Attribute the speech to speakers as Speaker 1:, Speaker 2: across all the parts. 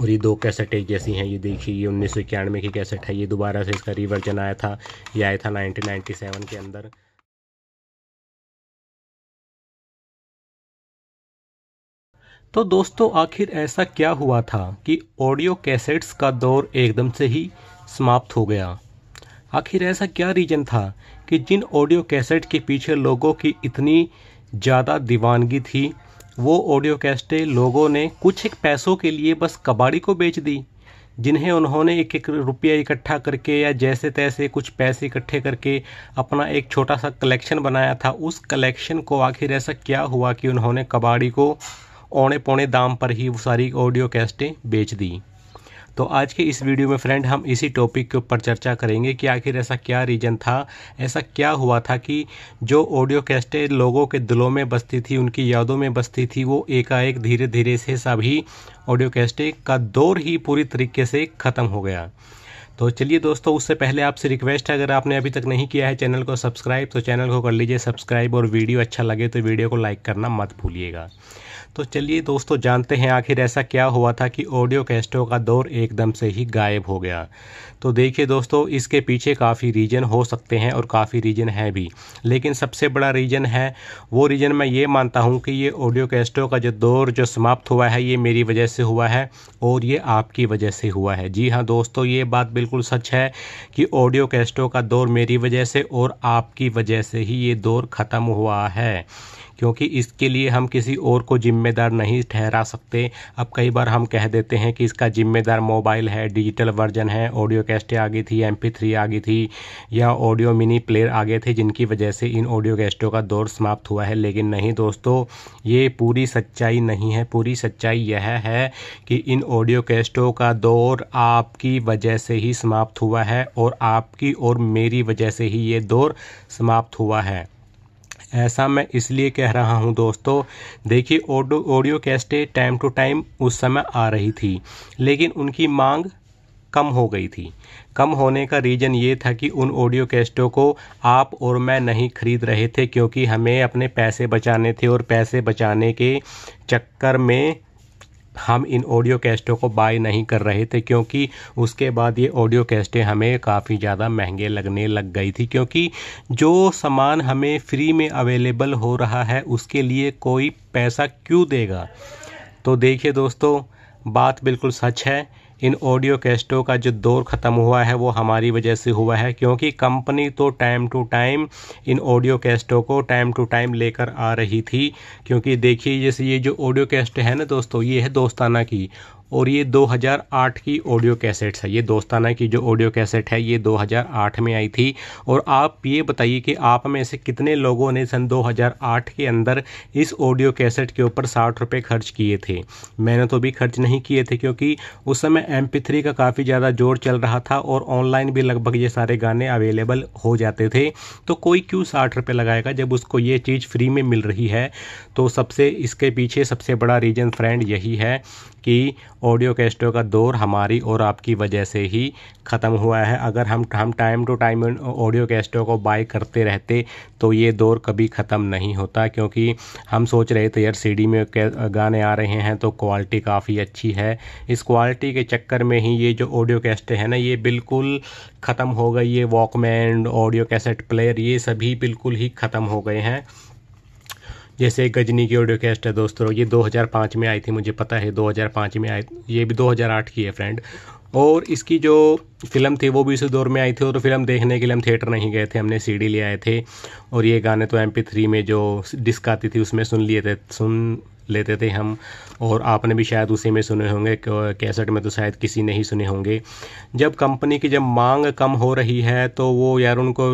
Speaker 1: और ये दो कैसेट एक जैसी हैं। ये देखिए, ये 1991 की कैसेट है। ये दोबारा से इसका रिवर्जन आया था, ये आया था 1997 के अंदर। तो दोस्तों, आखिर ऐसा क्या हुआ था कि ऑडियो कैसेट्स का दौर एकदम से ही समाप्त हो गया? आखिर ऐसा क्या रीज़न था कि जिन ऑडियो कैसेट के पीछे लोगों की इतनी ज़्यादा दीवानगी थी, वो ऑडियो कैसेटें लोगों ने कुछ एक पैसों के लिए बस कबाड़ी को बेच दी, जिन्हें उन्होंने एक एक रुपया इकट्ठा करके या जैसे तैसे कुछ पैसे इकट्ठे करके अपना एक छोटा सा कलेक्शन बनाया था। उस कलेक्शन को आखिर ऐसा क्या हुआ कि उन्होंने कबाड़ी को औने पौने दाम पर ही वो सारी ऑडियो कैसेटें बेच दी? तो आज के इस वीडियो में फ्रेंड हम इसी टॉपिक के ऊपर चर्चा करेंगे कि आखिर ऐसा क्या रीज़न था, ऐसा क्या हुआ था कि जो ऑडियो कैसेटें लोगों के दिलों में बसती थी, उनकी यादों में बसती थी, वो एकाएक धीरे धीरे से सभी ऑडियो कैसेटें का दौर ही पूरी तरीके से ख़त्म हो गया। तो चलिए दोस्तों, उससे पहले आपसे रिक्वेस्ट है, अगर आपने अभी तक नहीं किया है चैनल को सब्सक्राइब, तो चैनल को कर लीजिए सब्सक्राइब, और वीडियो अच्छा लगे तो वीडियो को लाइक करना मत भूलिएगा। तो चलिए दोस्तों, जानते हैं आखिर ऐसा क्या हुआ था कि ऑडियो कैसेटों का दौर एकदम से ही गायब हो गया। तो देखिए दोस्तों, इसके पीछे काफ़ी रीज़न हो सकते हैं और काफ़ी रीज़न है भी, लेकिन सबसे बड़ा रीज़न है, वो रीज़न मैं ये मानता हूँ कि ये ऑडियो कैसेटों का जो दौर जो समाप्त हुआ है, ये मेरी वजह से हुआ है और ये आपकी वजह से हुआ है। जी हाँ दोस्तों, ये बात बिल्कुल सच है कि ऑडियो कैसेटों का दौर मेरी वजह से और आपकी वजह से ही ये दौर ख़त्म हुआ है, क्योंकि इसके लिए हम किसी और को जिम्मेदार नहीं ठहरा सकते। अब कई बार हम कह देते हैं कि इसका जिम्मेदार मोबाइल है, डिजिटल वर्जन है, ऑडियो कैसेटें आ गई थी, MP3 आ गई थी, या ऑडियो मिनी प्लेयर आ गए थे, जिनकी वजह से इन ऑडियो कैसेटों का दौर समाप्त हुआ है। लेकिन नहीं दोस्तों, ये पूरी सच्चाई नहीं है। पूरी सच्चाई यह है कि इन ऑडियो कैसेटों का दौर आपकी वजह से ही समाप्त हुआ है और आपकी और मेरी वजह से ही ये दौर समाप्त हुआ है। ऐसा मैं इसलिए कह रहा हूं दोस्तों, देखिए ऑडियो कैसेटें टाइम टू टाइम उस समय आ रही थी, लेकिन उनकी मांग कम हो गई थी। कम होने का रीज़न ये था कि उन ऑडियो कैसेटों को आप और मैं नहीं खरीद रहे थे, क्योंकि हमें अपने पैसे बचाने थे, और पैसे बचाने के चक्कर में हम इन ऑडियो कैसेटों को बाय नहीं कर रहे थे, क्योंकि उसके बाद ये ऑडियो कैसेटें हमें काफ़ी ज़्यादा महंगे लगने लग गई थी। क्योंकि जो सामान हमें फ्री में अवेलेबल हो रहा है, उसके लिए कोई पैसा क्यों देगा? तो देखिए दोस्तों, बात बिल्कुल सच है। इन ऑडियो कैसेटों का जो दौर ख़त्म हुआ है वो हमारी वजह से हुआ है, क्योंकि कंपनी तो टाइम टू टाइम इन ऑडियो कैसेटों को टाइम टू टाइम लेकर आ रही थी। क्योंकि देखिए, जैसे ये जो ऑडियो कैसेट है ना दोस्तों, ये है दोस्ताना की, और ये 2008 की ऑडियो कैसेट्स है। ये दोस्ताना की जो ऑडियो कैसेट है, ये 2008 में आई थी। और आप ये बताइए कि आप में से कितने लोगों ने सन 2008 के अंदर इस ऑडियो कैसेट के ऊपर 60 रुपये खर्च किए थे? मैंने तो भी खर्च नहीं किए थे, क्योंकि उस समय MP3 का काफ़ी ज़्यादा जोर चल रहा था और ऑनलाइन भी लगभग ये सारे गाने अवेलेबल हो जाते थे। तो कोई क्यों 60 रुपये लगाएगा जब उसको ये चीज़ फ्री में मिल रही है? तो सबसे इसके पीछे सबसे बड़ा रीज़न फ्रेंड यही है कि ऑडियो कैसेटों का दौर हमारी और आपकी वजह से ही ख़त्म हुआ है। अगर हम टाइम टू टाइम ऑडियो कैसेटों को बाय करते रहते तो ये दौर कभी ख़त्म नहीं होता। क्योंकि हम सोच रहे थे यार CD में गाने आ रहे हैं तो क्वालिटी काफ़ी अच्छी है, इस क्वालिटी के चक्कर में ही ये जो ऑडियो कैसेटें हैं ना, ये बिल्कुल ख़त्म हो गई। ये वॉकमैन, ऑडियो कैसेट प्लेयर, ये सभी बिल्कुल ही ख़त्म हो गए हैं। जैसे गजनी की ऑडियो कैसेट है दोस्तों, ये 2005 में आई थी, मुझे पता है 2005 में आई। ये भी 2008 की है फ्रेंड। और इसकी जो फिल्म थी वो भी इसी दौर में आई थी, और फिल्म देखने के लिए हम थिएटर नहीं गए थे, हमने CD ले आए थे। और ये गाने तो MP3 में जो डिस्क आती थी उसमें सुन लेते थे हम, और आपने भी शायद उसी में सुने होंगे, कैसेट में तो शायद किसी ने ही सुने होंगे। जब कंपनी की जब मांग कम हो रही है तो वो यार उनको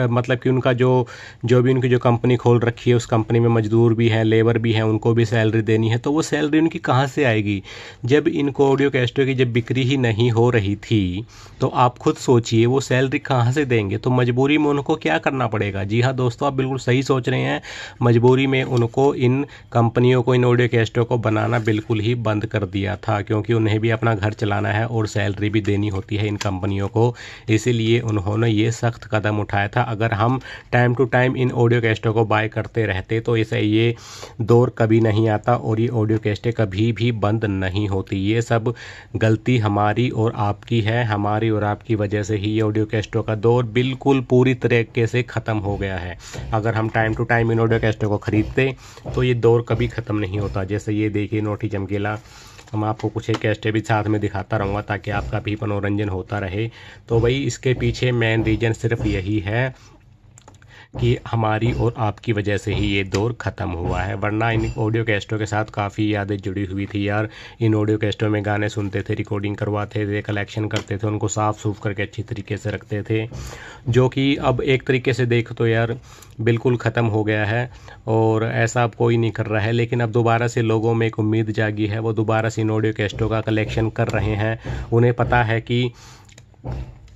Speaker 1: मतलब कि उनका जो भी उनकी जो कंपनी खोल रखी है, उस कंपनी में मजदूर भी हैं, लेबर भी हैं, उनको भी सैलरी देनी है। तो वो सैलरी उनकी कहाँ से आएगी जब इनको ऑडियो कैसेटों की जब बिक्री ही नहीं हो रही थी? तो आप खुद सोचिए वो सैलरी कहाँ से देंगे? तो मजबूरी में उनको क्या करना पड़ेगा? जी हाँ दोस्तों, आप बिल्कुल सही सोच रहे हैं। मजबूरी में उनको इन कंपनियों को, इन इन ऑडियो कैसेटों को बनाना बिल्कुल ही बंद कर दिया था, क्योंकि उन्हें भी अपना घर चलाना है और सैलरी भी देनी होती है इन कंपनियों को। इसीलिए उन्होंने ये सख्त कदम उठाया था। अगर हम टाइम टू टाइम इन ऑडियो कैसेटों को बाय करते रहते तो इसे ये दौर कभी नहीं आता और ये ऑडियो कैसेटें कभी भी बंद नहीं होती। ये सब गलती हमारी और आपकी है। हमारी और आपकी वजह से ही ये ऑडियो कैसेटों का दौर बिल्कुल पूरी तरीके से ख़त्म हो गया है। अगर हम टाइम टू टाइम इन ऑडियो कैसेटों को ख़रीदते तो ये दौर कभी ख़त्म नहीं होता। जैसे ये देखिए नोटी चमकीला, हम आपको कुछ एक कैसेटें भी साथ में दिखाता रहूँगा ताकि आपका भी मनोरंजन होता रहे। तो भाई इसके पीछे मेन रीज़न सिर्फ यही है कि हमारी और आपकी वजह से ही ये दौर ख़त्म हुआ है, वरना इन ऑडियो कैसेटों के साथ काफ़ी यादें जुड़ी हुई थी यार। इन ऑडियो कैसेटों में गाने सुनते थे, रिकॉर्डिंग करवाते थे, कलेक्शन करते थे, उनको साफ़ सूफ करके अच्छी तरीके से रखते थे, जो कि अब एक तरीके से देखो तो यार बिल्कुल ख़त्म हो गया है और ऐसा अब कोई नहीं कर रहा है। लेकिन अब दोबारा से लोगों में एक उम्मीद जागी है, वो दोबारा से इन ऑडियो कैसेटों का कलेक्शन कर रहे हैं। उन्हें पता है कि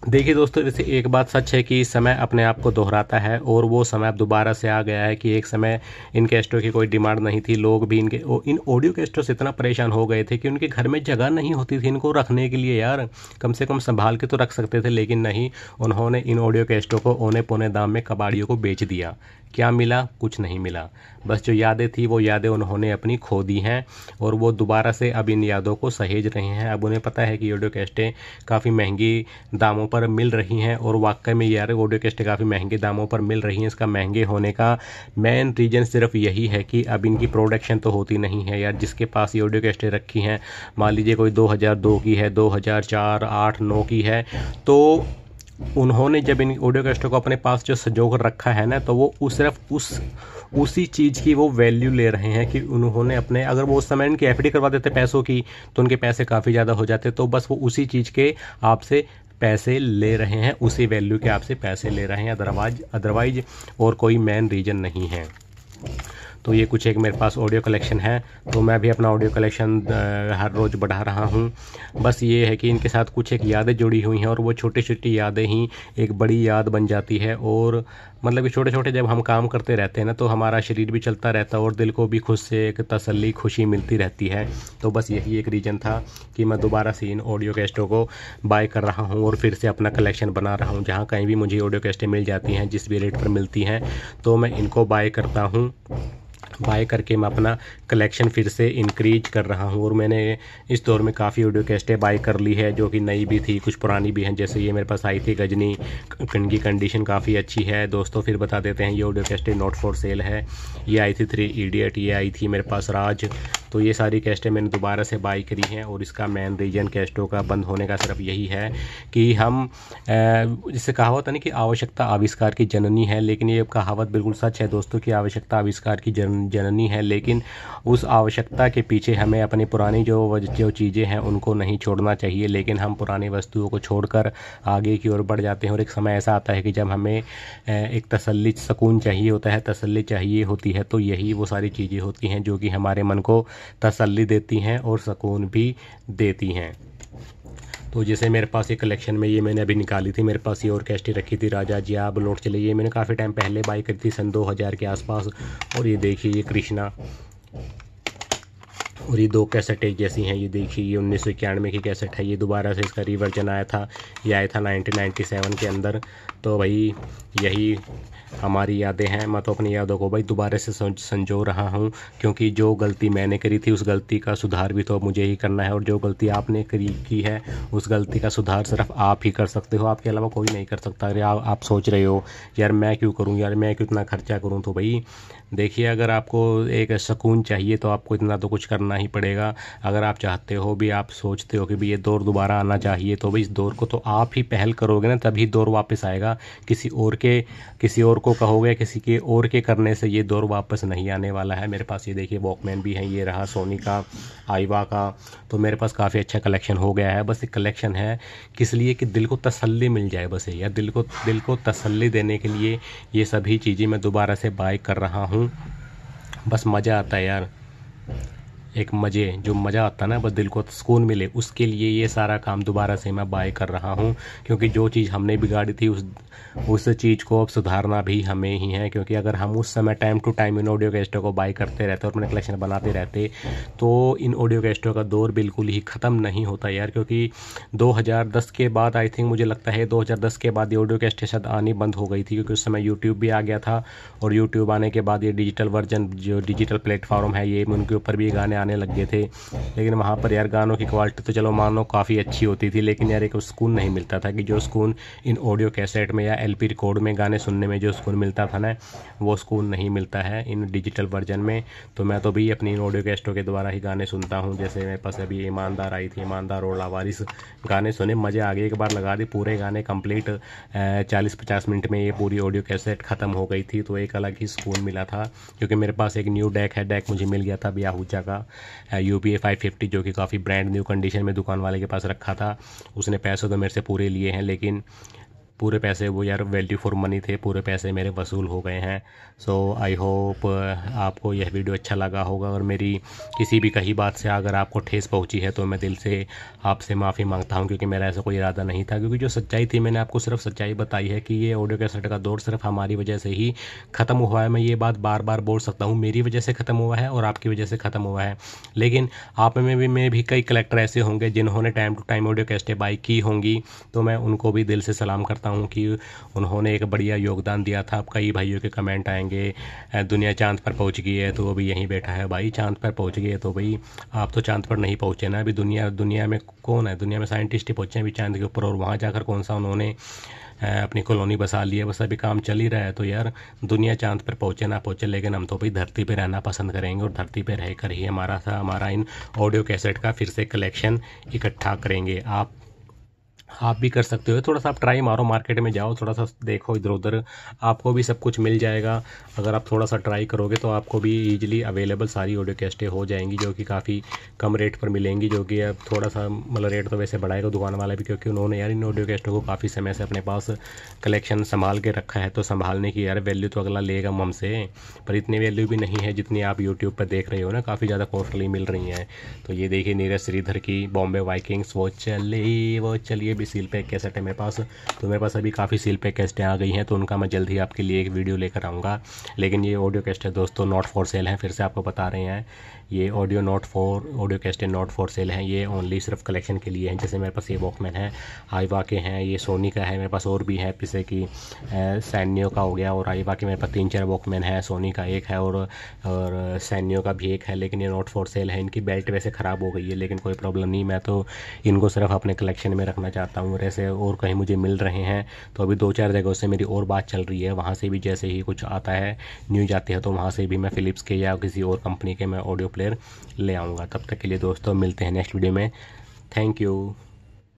Speaker 1: देखिए दोस्तों, जैसे एक बात सच है कि समय अपने आप को दोहराता है और वो समय अब दोबारा से आ गया है कि एक समय इन कैसेटों की कोई डिमांड नहीं थी। लोग भी इन ऑडियो कैसेटों से इतना परेशान हो गए थे कि उनके घर में जगह नहीं होती थी इनको रखने के लिए यार। कम से कम संभाल के तो रख सकते थे, लेकिन नहीं, उन्होंने इन ऑडियो कैसेटों को औने पौने दाम में कबाड़ियों को बेच दिया। क्या मिला? कुछ नहीं मिला। बस जो यादें थी वो यादें उन्होंने अपनी खो दी हैं और वो दोबारा से अब इन यादों को सहेज रहे हैं। अब उन्हें पता है कि ऑडियो कैसेटें काफ़ी महंगी दामों पर मिल रही हैं और वाकई में यार ऑडियो कैसेटें काफ़ी महंगे दामों पर मिल रही हैं। इसका महंगे होने का मेन रीज़न सिर्फ यही है कि अब इनकी प्रोडक्शन तो होती नहीं है यार। जिसके पास ये ऑडियो कैसेटें रखी हैं, मान लीजिए कोई 2002 की है, 2004, 8, 9 की है, तो उन्होंने जब इन ऑडियो कैसेटों को अपने पास जो संजो कर रखा है ना, तो वो सिर्फ उसी चीज़ की वो वैल्यू ले रहे हैं कि उन्होंने अपने, अगर वो उस समय इनकी एफडी करवा देते पैसों की तो उनके पैसे काफ़ी ज़्यादा हो जाते। तो बस वो उसी चीज़ के आपसे पैसे ले रहे हैं, उसी वैल्यू के आपसे पैसे ले रहे हैं, अदरवाइज और कोई मेन रीज़न नहीं है। तो ये कुछ एक मेरे पास ऑडियो कलेक्शन है, तो मैं भी अपना ऑडियो कलेक्शन हर रोज़ बढ़ा रहा हूँ। बस ये है कि इनके साथ कुछ एक यादें जुड़ी हुई हैं और वो छोटी छोटी यादें ही एक बड़ी याद बन जाती है। और मतलब कि छोटे छोटे जब हम काम करते रहते हैं ना, तो हमारा शरीर भी चलता रहता है और दिल को भी खुद से एक तसल्ली, खुशी मिलती रहती है। तो बस यही एक रीज़न था कि मैं दोबारा से इन ऑडियो कैसेटों को बाय कर रहा हूँ और फिर से अपना कलेक्शन बना रहा हूँ। जहाँ कहीं भी मुझे ऑडियो कैसेटें मिल जाती हैं, जिस भी रेट पर मिलती हैं, तो मैं इनको बाय करता हूँ। बाय करके मैं अपना कलेक्शन फिर से इंक्रीज कर रहा हूँ। और मैंने इस दौर में काफ़ी ऑडियो कैसेटें बाय कर ली है, जो कि नई भी थी, कुछ पुरानी भी हैं। जैसे ये मेरे पास आई थी गजनी, इनकी कंडीशन काफ़ी अच्छी है दोस्तों। फिर बता देते हैं, ये ऑडियो कैसेटें नॉट फॉर सेल है। ये आई थी 3 इडियट, ये आई थी मेरे पास राज। तो ये सारी कैसेटें मैंने दोबारा से बाय करी हैं और इसका मेन रीज़न कैसेटों का बंद होने का सिर्फ यही है कि हम जिससे कहावत है ना कि आवश्यकता आविष्कार की जननी है, लेकिन ये कहावत बिल्कुल सच है दोस्तों कि आवश्यकता आविष्कार की जननी है। लेकिन उस आवश्यकता के पीछे हमें अपनी पुरानी जो चीज़ें हैं उनको नहीं छोड़ना चाहिए, लेकिन हम पुरानी वस्तुओं को छोड़कर आगे की ओर बढ़ जाते हैं। और एक समय ऐसा आता है कि जब हमें एक तसल्ली, सुकून चाहिए होता है, तसल्ली चाहिए होती है, तो यही वो सारी चीज़ें होती हैं जो कि हमारे मन को तसल्ली देती हैं और सुकून भी देती हैं। तो जैसे मेरे पास ये कलेक्शन में ये मैंने अभी निकाली थी, मेरे पास ये और कैसेटें रखी थी, राजा जी आप लौट चले। ये मैंने काफ़ी टाइम पहले बाई करी थी, सन 2000 के आसपास। और ये देखिए ये कृष्णा, और ये 2 कैसेटें जैसी हैं। ये देखिए ये 1991 की कैसेट है, ये दोबारा से इसका रिवर्जन आया था, ये आया था 1997 के अंदर। तो भाई यही हमारी यादें हैं। मैं तो अपनी यादों को भाई दोबारा से संजो रहा हूँ, क्योंकि जो गलती मैंने करी थी उस गलती का सुधार भी तो मुझे ही करना है, और जो गलती आपने की है उस गलती का सुधार सिर्फ आप ही कर सकते हो, आपके अलावा कोई नहीं कर सकता। अरे आप सोच रहे हो यार मैं क्यों करूँ, यार मैं क्यों इतना खर्चा करूँ, तो भाई देखिए अगर आपको एक सुकून चाहिए तो आपको इतना तो कुछ करना ही पड़ेगा। अगर आप चाहते हो भी, आप सोचते हो कि भाई ये दौर दोबारा आना चाहिए, तो भाई इस दौर को तो आप ही पहल करोगे ना, तभी दौर वापस आएगा। किसी और को कहोगे, किसी के और के करने से ये दौर वापस नहीं आने वाला है। मेरे पास ये देखिए वॉकमैन भी है, ये रहा सोनी का, आईवा का। तो मेरे पास काफ़ी अच्छा कलेक्शन हो गया है। बस एक कलेक्शन है किस लिए कि दिल को तसल्ली मिल जाए, बस यार दिल को तसल्ली देने के लिए ये सभी चीज़ें मैं दोबारा से बाय कर रहा हूँ। बस मज़ा आता है यार। एक जो मज़ा आता है ना, बस दिल को सुकून मिले, उसके लिए ये सारा काम दोबारा से मैं बाय कर रहा हूँ। क्योंकि जो चीज़ हमने बिगाड़ी थी उस चीज़ को अब सुधारना भी हमें ही है। क्योंकि अगर हम उस समय टाइम टू टाइम इन ऑडियो कैसेटों को बाय करते रहते और अपने कलेक्शन बनाते रहते तो इन ऑडियो कैसेटों का दौर बिल्कुल ही ख़त्म नहीं होता यार। क्योंकि 2010 के बाद, आई थिंक मुझे लगता है 2010 के बाद ये ऑडियो कैसेटें शायद आनी बंद हो गई थी। क्योंकि उस समय यूट्यूब भी आ गया था, और यूट्यूब आने के बाद ये डिजिटल वर्जन, जो डिजिटल प्लेटफॉर्म है, ये उनके ऊपर भी गाने आने लग गए थे। लेकिन वहाँ पर यार गानों की क्वालिटी तो चलो मानो काफ़ी अच्छी होती थी, लेकिन यार एक सुकून नहीं मिलता था कि जो सुकून इन ऑडियो कैसेट में या एलपी रिकॉर्ड में गाने सुनने में जो सुकून मिलता था ना, वो सुकून नहीं मिलता है इन डिजिटल वर्जन में। तो मैं तो भी अपनी इन ऑडियो कैसेटों के द्वारा ही गाने सुनता हूँ। जैसे मेरे पास अभी ईमानदार आई थी, ईमानदार और लावारिस, गाने सुने, मज़े आ गए। एक बार लगा दी, पूरे गाने कंप्लीट 40-50 मिनट में ये पूरी ऑडियो कैसेट ख़त्म हो गई थी। तो एक अलग ही सुकून मिला था। क्योंकि मेरे पास एक न्यू डेक है, डेक मुझे मिल गया था याहूजा का UPA 550, जो कि काफ़ी ब्रांड न्यू कंडीशन में दुकान वाले के पास रखा था। उसने पैसे तो मेरे से पूरे लिए हैं, लेकिन पूरे पैसे वो यार वैल्यू फॉर मनी थे, पूरे पैसे मेरे वसूल हो गए हैं। सो आई होप आपको यह वीडियो अच्छा लगा होगा, और मेरी किसी भी कही बात से अगर आपको ठेस पहुंची है तो मैं दिल से आपसे माफ़ी मांगता हूं। क्योंकि मेरा ऐसा कोई इरादा नहीं था। क्योंकि जो सच्चाई थी, मैंने आपको सिर्फ सच्चाई बताई है कि ये ऑडियो कैसेट का दौर सिर्फ हमारी वजह से ही ख़त्म हुआ है। मैं ये बात बार बार बोल सकता हूँ, मेरी वजह से ख़त्म हुआ है और आपकी वजह से ख़त्म हुआ है। लेकिन आप में भी कई कलेक्टर ऐसे होंगे जिन्होंने टाइम टू टाइम ऑडियो कैसेटें बाई की होंगी, तो मैं उनको भी दिल से सलाम करता हूँ कि उन्होंने एक बढ़िया योगदान दिया था। अब कई भाइयों के कमेंट आएंगे, दुनिया चांद पर पहुंच गई है तो वो भी यहीं बैठा है। भाई चांद पर पहुंच गई है तो भाई आप तो चांद पर नहीं पहुंचे ना। अभी दुनिया में कौन है? दुनिया में साइंटिस्ट ही पहुंचे हैं अभी चांद के ऊपर, और वहाँ जाकर कौन सा उन्होंने अपनी कॉलोनी बसा ली है। बस अभी काम चल ही रहा है। तो यार दुनिया चांद पर पहुंचे ना पहुंचे, लेकिन हम तो भाई धरती पे रहना पसंद करेंगे, और धरती पे रहकर ही हमारा इन ऑडियो कैसेट का फिर से कलेक्शन इकट्ठा करेंगे। आप भी कर सकते हो। थोड़ा सा आप ट्राई मारो, मार्केट में जाओ, थोड़ा सा देखो इधर उधर, आपको भी सब कुछ मिल जाएगा। अगर आप थोड़ा सा ट्राई करोगे तो आपको भी ईजिली अवेलेबल सारी ऑडियो कैसेटें हो जाएंगी, जो कि काफ़ी कम रेट पर मिलेंगी। जो कि अब थोड़ा सा मतलब रेट तो वैसे बढ़ाएगा दुकान वाला भी, क्योंकि उन्होंने यार इन ऑडियो कैसेटों को काफ़ी समय से अपने पास कलेक्शन संभाल के रखा है। तो संभालने की यार वैल्यू तो अगला लेगा हमसे, पर इतनी वैल्यू भी नहीं है जितनी आप यूट्यूब पर देख रहे हो ना, काफ़ी ज़्यादा कॉस्टली मिल रही हैं। तो ये देखिए नीरज श्रीधर की बॉम्बे वाइकिंग्स, वो चलिए भी सील पैक कैसेट है मेरे पास। तो मेरे पास अभी काफ़ी सील पैक कैसेटें आ गई हैं, तो उनका मैं जल्द ही आपके लिए एक वीडियो लेकर आऊँगा। लेकिन ये ऑडियो कैसेटें दोस्तों नॉट फॉर सेल हैं, फिर से आपको बता रहे हैं। ये ऑडियो कैसेटें नॉट फॉर सेल हैं, ये ओनली सिर्फ कलेक्शन के लिए हैं। जैसे मेरे पास ये वॉकमैन है, आईवा के हैं, ये सोनी का है, मेरे पास और भी है, जैसे कि सैनियो का हो गया, और आईवा के मेरे पास 3-4 वॉकमैन है, सोनी का एक है और सैनियो का भी एक है। लेकिन ये नॉट फॉर सेल है। इनकी बेल्ट वैसे ख़राब हो गई है, लेकिन कोई प्रॉब्लम नहीं, मैं तो इनको सिर्फ अपने कलेक्शन में रखना चाहता हूँ। ऐसे और कहीं मुझे मिल रहे हैं तो अभी 2-4 जगहों से मेरी और बात चल रही है, वहाँ से भी जैसे ही कुछ आता है, न्यूज आती है, तो वहाँ से भी मैं फ़िलिप्स के या किसी और कंपनी के मैं ऑडियो प्लेयर ले आऊँगा। तब तक के लिए दोस्तों मिलते हैं नेक्स्ट वीडियो में। Thank you.